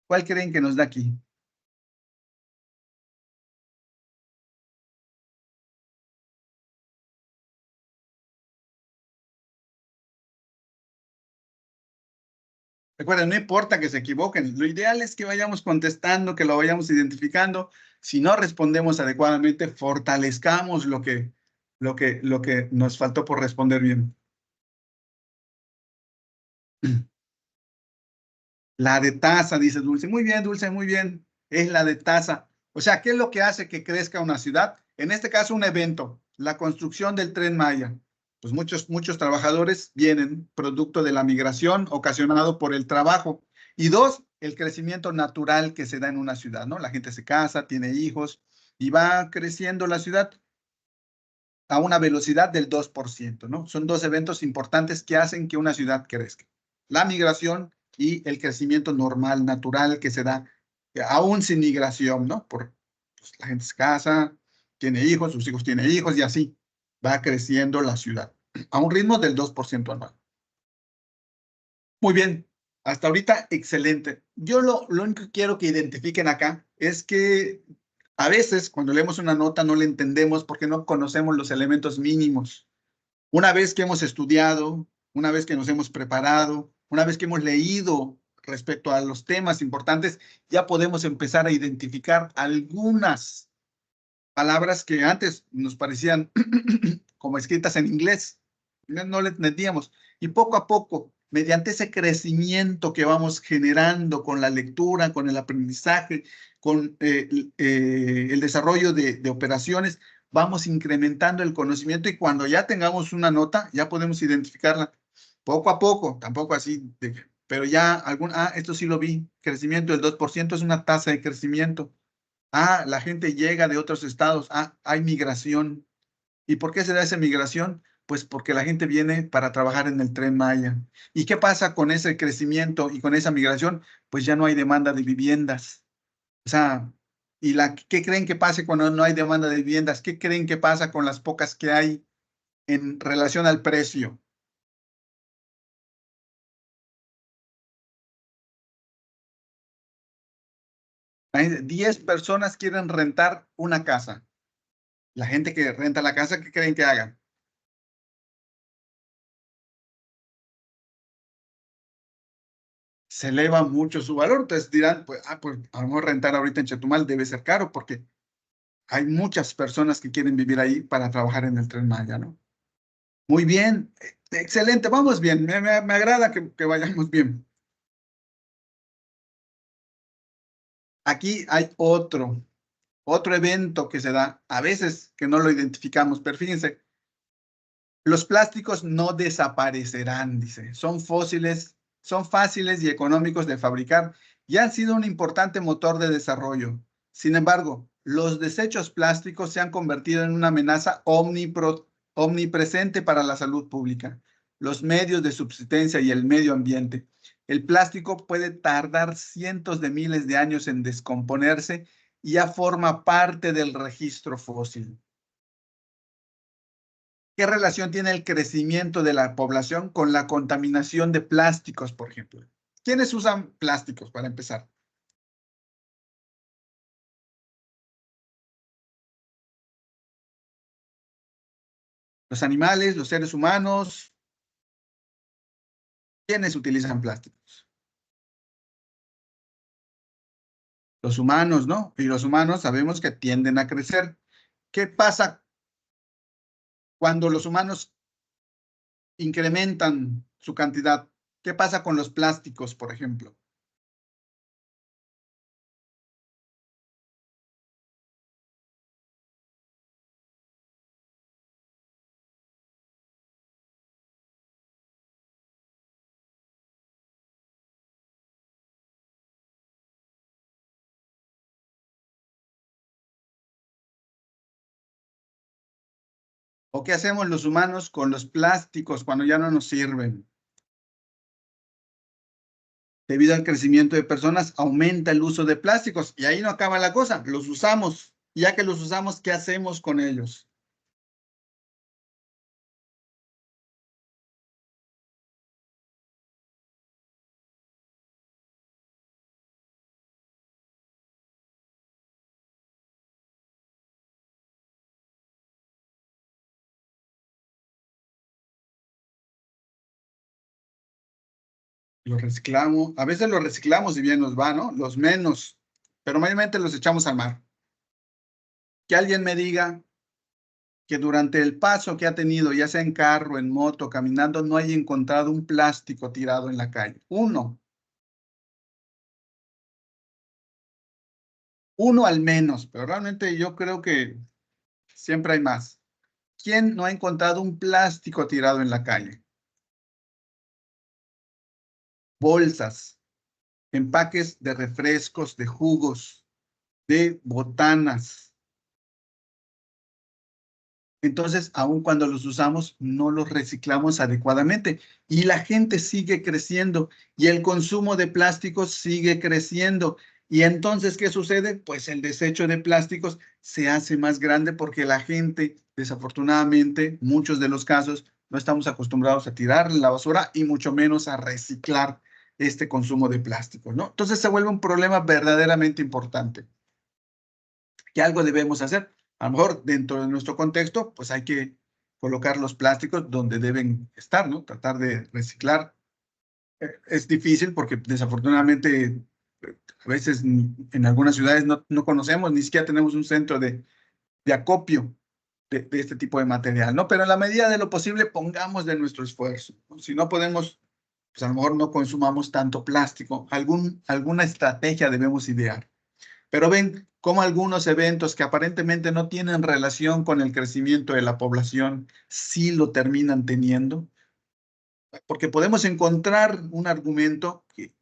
¿Cuál creen que nos da aquí? Recuerden, no importa que se equivoquen, lo ideal es que vayamos contestando, que lo vayamos identificando. Si no respondemos adecuadamente, fortalezcamos lo que nos faltó por responder bien. La de tasa, dice Dulce. Muy bien, Dulce, muy bien. Es la de tasa. O sea, ¿qué es lo que hace que crezca una ciudad? En este caso, un evento, la construcción del Tren Maya. Pues muchos trabajadores vienen producto de la migración ocasionado por el trabajo. Y dos, el crecimiento natural que se da en una ciudad, ¿no? La gente se casa, tiene hijos y va creciendo la ciudad a una velocidad del 2%, ¿no? Son dos eventos importantes que hacen que una ciudad crezca. La migración y el crecimiento normal, natural que se da aún sin migración, ¿no? Pues, la gente se casa, tiene hijos, sus hijos tienen hijos y así va creciendo la ciudad a un ritmo del 2% anual. Muy bien, hasta ahorita excelente. Yo lo único que quiero que identifiquen acá es que a veces cuando leemos una nota no la entendemos porque no conocemos los elementos mínimos. Una vez que hemos estudiado, una vez que nos hemos preparado, una vez que hemos leído respecto a los temas importantes, ya podemos empezar a identificar algunas palabras que antes nos parecían como escritas en inglés. No le entendíamos. Y poco a poco, mediante ese crecimiento que vamos generando con la lectura, con el aprendizaje, con el desarrollo de operaciones, vamos incrementando el conocimiento y cuando ya tengamos una nota, ya podemos identificarla poco a poco, tampoco así, pero ya esto sí lo vi, crecimiento del 2% es una tasa de crecimiento. La gente llega de otros estados. Hay migración. ¿Y por qué se da esa migración? Pues porque la gente viene para trabajar en el Tren Maya. ¿Y qué pasa con ese crecimiento y con esa migración? Pues ya no hay demanda de viviendas. O sea, ¿qué creen que pase cuando no hay demanda de viviendas? ¿Qué creen que pasa con las pocas que hay en relación al precio? Hay 10 personas quieren rentar una casa. La gente que renta la casa, ¿qué creen que haga? Se eleva mucho su valor. Entonces dirán, pues a lo mejor rentar ahorita en Chetumal debe ser caro porque hay muchas personas que quieren vivir ahí para trabajar en el Tren Maya, ¿no? Muy bien, excelente, vamos bien, me agrada que vayamos bien. Aquí hay otro evento que se da, a veces que no lo identificamos, pero fíjense, los plásticos no desaparecerán, dice. Son fósiles, son fáciles y económicos de fabricar y han sido un importante motor de desarrollo. Sin embargo, los desechos plásticos se han convertido en una amenaza omnipresente para la salud pública, los medios de subsistencia y el medio ambiente. El plástico puede tardar cientos de miles de años en descomponerse y ya forma parte del registro fósil. ¿Qué relación tiene el crecimiento de la población con la contaminación de plásticos, por ejemplo? ¿Quiénes usan plásticos para empezar? Los animales, los seres humanos, ¿quiénes utilizan plásticos? Los humanos, ¿no? Y los humanos sabemos que tienden a crecer. ¿Qué pasa cuando los humanos incrementan su cantidad? ¿Qué pasa con los plásticos, por ejemplo? ¿O qué hacemos los humanos con los plásticos cuando ya no nos sirven? Debido al crecimiento de personas, aumenta el uso de plásticos y ahí no acaba la cosa, los usamos. Ya que los usamos, ¿qué hacemos con ellos? Los reciclamos, a veces los reciclamos y bien nos va, ¿no? Los menos, pero mayormente los echamos al mar. Que alguien me diga que durante el paso que ha tenido, ya sea en carro, en moto, caminando, no haya encontrado un plástico tirado en la calle. Uno al menos, pero realmente yo creo que siempre hay más. ¿Quién no ha encontrado un plástico tirado en la calle? Bolsas, empaques de refrescos, de jugos, de botanas. Entonces, aun cuando los usamos, no los reciclamos adecuadamente y la gente sigue creciendo y el consumo de plásticos sigue creciendo. Y entonces, ¿qué sucede? Pues el desecho de plásticos se hace más grande porque la gente, desafortunadamente, muchos de los casos, no estamos acostumbrados a tirar la basura y mucho menos a reciclar este consumo de plásticos, ¿no? Entonces se vuelve un problema verdaderamente importante que algo debemos hacer. A lo mejor dentro de nuestro contexto, pues hay que colocar los plásticos donde deben estar, ¿no? Tratar de reciclar. Es difícil porque desafortunadamente a veces en algunas ciudades no conocemos, ni siquiera tenemos un centro de acopio de este tipo de material, ¿no? Pero en la medida de lo posible pongamos de nuestro esfuerzo, ¿no? Si no podemos, pues a lo mejor no consumamos tanto plástico. Alguna estrategia debemos idear. Pero ven cómo algunos eventos que aparentemente no tienen relación con el crecimiento de la población sí lo terminan teniendo, porque podemos encontrar un argumento que,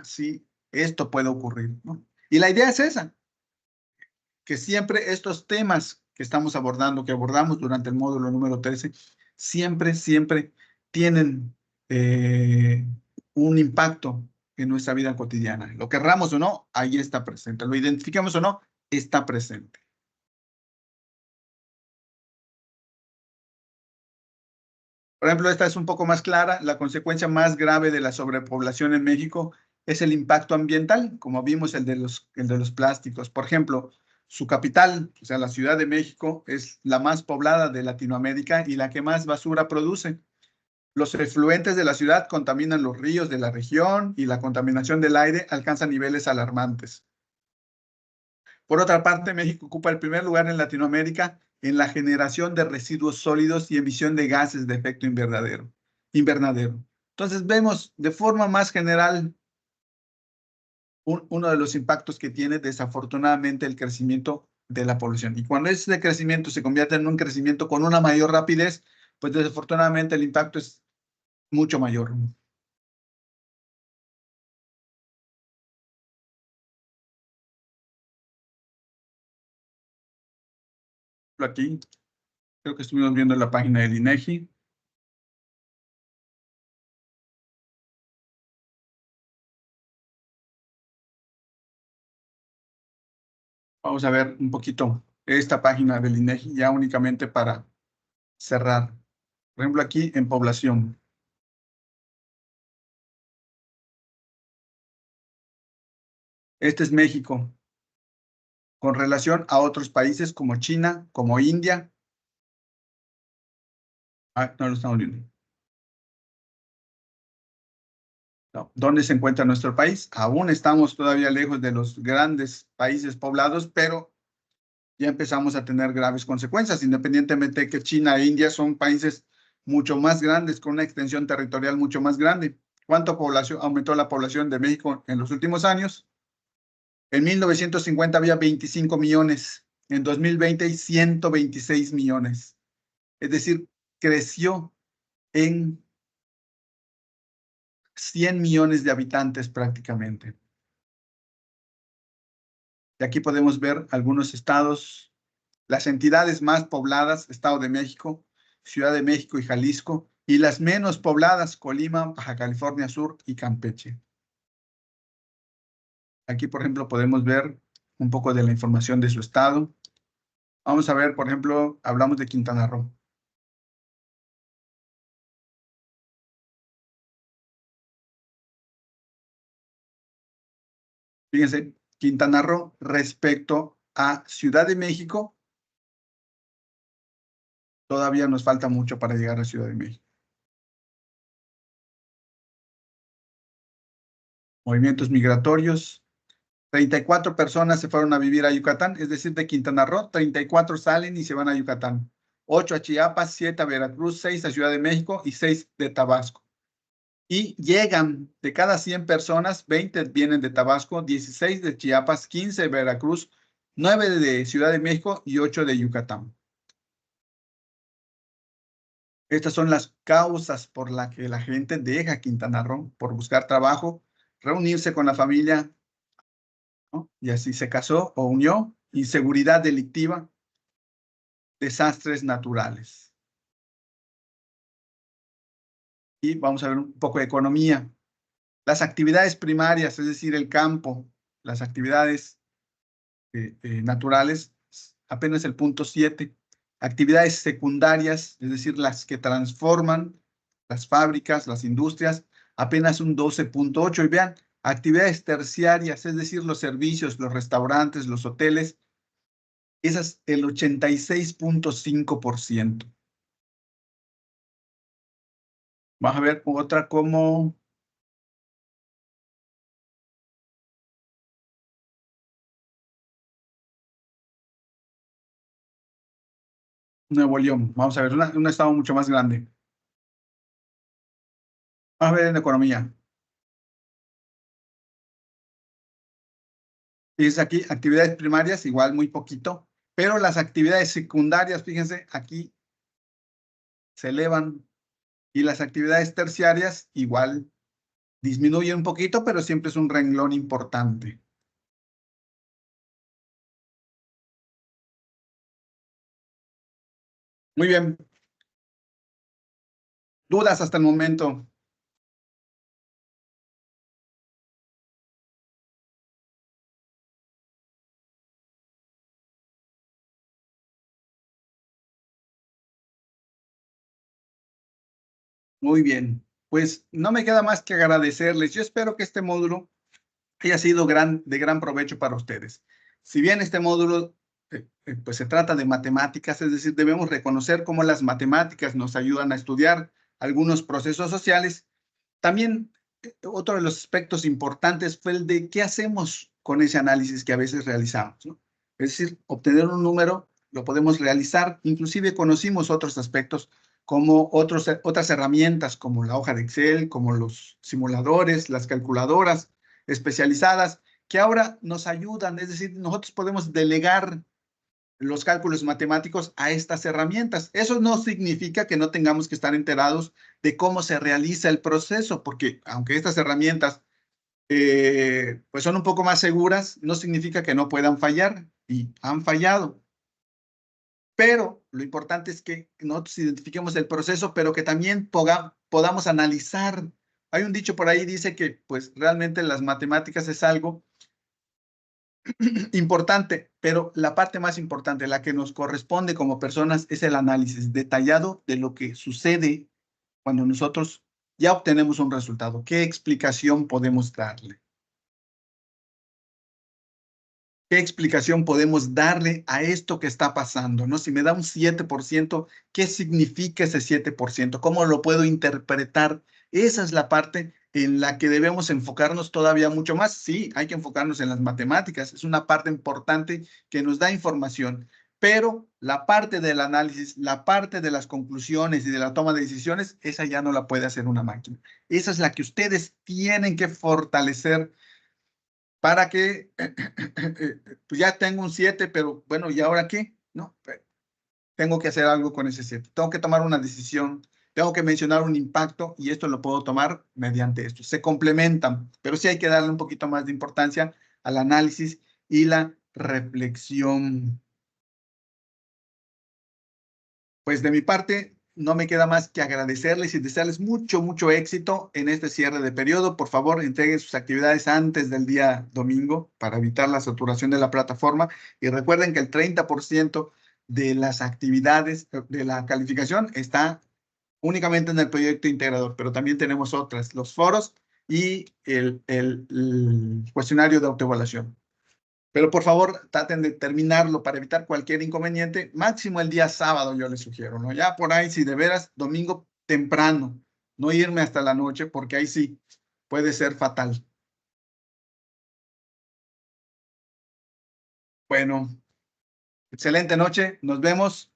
sí, esto puede ocurrir, ¿no? Y la idea es esa, que siempre estos temas que estamos abordando, que abordamos durante el módulo número 13, siempre tienen un impacto en nuestra vida cotidiana. Lo querramos o no, ahí está presente. Lo identifiquemos o no, está presente. Por ejemplo, esta es un poco más clara. La consecuencia más grave de la sobrepoblación en México es el impacto ambiental, como vimos el de los plásticos. Por ejemplo, su capital, o sea, la Ciudad de México, es la más poblada de Latinoamérica y la que más basura produce. Los efluentes de la ciudad contaminan los ríos de la región y la contaminación del aire alcanza niveles alarmantes. Por otra parte, México ocupa el primer lugar en Latinoamérica en la generación de residuos sólidos y emisión de gases de efecto invernadero. Entonces, vemos de forma más general uno de los impactos que tiene desafortunadamente el crecimiento de la población. Y cuando ese crecimiento se convierte en un crecimiento con una mayor rapidez, pues desafortunadamente el impacto es mucho mayor. Aquí, creo que estuvimos viendo la página del INEGI. Vamos a ver un poquito esta página del INEGI ya únicamente para cerrar. Por ejemplo, aquí en población. Este es México con relación a otros países como China, como India. No lo estamos viendo. No. ¿Dónde se encuentra nuestro país? Aún estamos todavía lejos de los grandes países poblados, pero ya empezamos a tener graves consecuencias, independientemente de que China e India son países mucho más grandes, con una extensión territorial mucho más grande. ¿Cuánto población aumentó la población de México en los últimos años? En 1950 había 25 millones, en 2020 hay 126 millones. Es decir, creció en 100 millones de habitantes prácticamente. Y aquí podemos ver algunos estados, las entidades más pobladas, Estado de México, Ciudad de México y Jalisco, y las menos pobladas, Colima, Baja California Sur y Campeche. Aquí, por ejemplo, podemos ver un poco de la información de su estado. Vamos a ver, por ejemplo, hablamos de Quintana Roo. Fíjense, Quintana Roo respecto a Ciudad de México, todavía nos falta mucho para llegar a Ciudad de México. movimientos migratorios. 34 personas se fueron a vivir a Yucatán, es decir, de Quintana Roo, 34 salen y se van a Yucatán. 8 a Chiapas, 7 a Veracruz, 6 a Ciudad de México y 6 de Tabasco. Y llegan de cada 100 personas, 20 vienen de Tabasco, 16 de Chiapas, 15 de Veracruz, 9 de Ciudad de México y 8 de Yucatán. Estas son las causas por las que la gente deja Quintana Roo, por buscar trabajo, reunirse con la familia, ¿no? Y así se casó o unió, inseguridad delictiva, desastres naturales. Y vamos a ver un poco de economía. Las actividades primarias, es decir, el campo, las actividades naturales, apenas el punto 7. Actividades secundarias, es decir, las que transforman las fábricas, las industrias, apenas un 12.8. Y vean, actividades terciarias, es decir, los servicios, los restaurantes, los hoteles, esas el 86.5%. Vamos a ver otra como Nuevo León. Vamos a ver un estado mucho más grande. Vamos a ver en economía. Dice aquí actividades primarias, igual muy poquito, pero las actividades secundarias, fíjense, aquí se elevan y las actividades terciarias igual disminuyen un poquito, pero siempre es un renglón importante. Muy bien. ¿Dudas hasta el momento? Muy bien. Pues no me queda más que agradecerles. Yo espero que este módulo haya sido de gran provecho para ustedes. Si bien este módulo pues se trata de matemáticas, es decir, debemos reconocer cómo las matemáticas nos ayudan a estudiar algunos procesos sociales. También otro de los aspectos importantes fue el de qué hacemos con ese análisis que a veces realizamos, ¿no? Es decir, obtener un número lo podemos realizar, inclusive conocimos otros aspectos como otras herramientas como la hoja de Excel, como los simuladores, las calculadoras especializadas, que ahora nos ayudan, es decir, nosotros podemos delegar los cálculos matemáticos a estas herramientas. Eso no significa que no tengamos que estar enterados de cómo se realiza el proceso, porque aunque estas herramientas pues son un poco más seguras, no significa que no puedan fallar y han fallado. Pero lo importante es que nosotros identifiquemos el proceso, pero que también podamos analizar. Hay un dicho por ahí, dice que pues realmente las matemáticas es algo importante, pero la parte más importante, la que nos corresponde como personas, es el análisis detallado de lo que sucede cuando nosotros ya obtenemos un resultado. ¿Qué explicación podemos darle? ¿Qué explicación podemos darle a esto que está pasando? ¿No? Si me da un 7%, ¿qué significa ese 7%? ¿Cómo lo puedo interpretar? Esa es la parte en la que debemos enfocarnos todavía mucho más. Sí, hay que enfocarnos en las matemáticas. Es una parte importante que nos da información, pero la parte del análisis, la parte de las conclusiones y de la toma de decisiones, esa ya no la puede hacer una máquina. Esa es la que ustedes tienen que fortalecer para que, pues ya tengo un 7, pero bueno, ¿y ahora qué? No, tengo que hacer algo con ese 7. Tengo que tomar una decisión, tengo que mencionar un impacto y esto lo puedo tomar mediante esto. Se complementan, pero sí hay que darle un poquito más de importancia al análisis y la reflexión. Pues de mi parte, no me queda más que agradecerles y desearles mucho, mucho éxito en este cierre de periodo. Por favor, entreguen sus actividades antes del día domingo para evitar la saturación de la plataforma. Y recuerden que el 30% de las actividades de la calificación está únicamente en el proyecto integrador, pero también tenemos otras, los foros y el cuestionario de autoevaluación. Pero por favor, traten de terminarlo para evitar cualquier inconveniente. Máximo el día sábado, yo les sugiero, ¿no? Ya por ahí, si de veras, domingo temprano, no irme hasta la noche, porque ahí sí puede ser fatal. Bueno, excelente noche. Nos vemos.